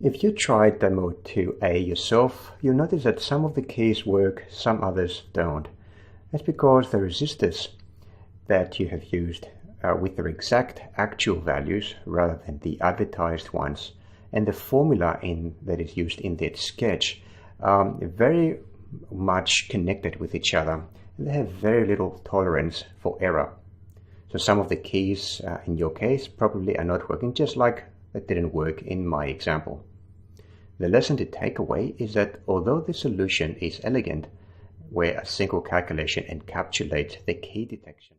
If you tried demo 2A yourself, you'll notice that some of the keys work, some others don't. That's because the resistors that you have used with their exact actual values rather than the advertised ones, and the formula that is used in that sketch very much connected with each other. They have very little tolerance for error. So some of the keys in your case probably are not working, just like that didn't work in my example. The lesson to take away is that although the solution is elegant, where a single calculation encapsulates the key detection,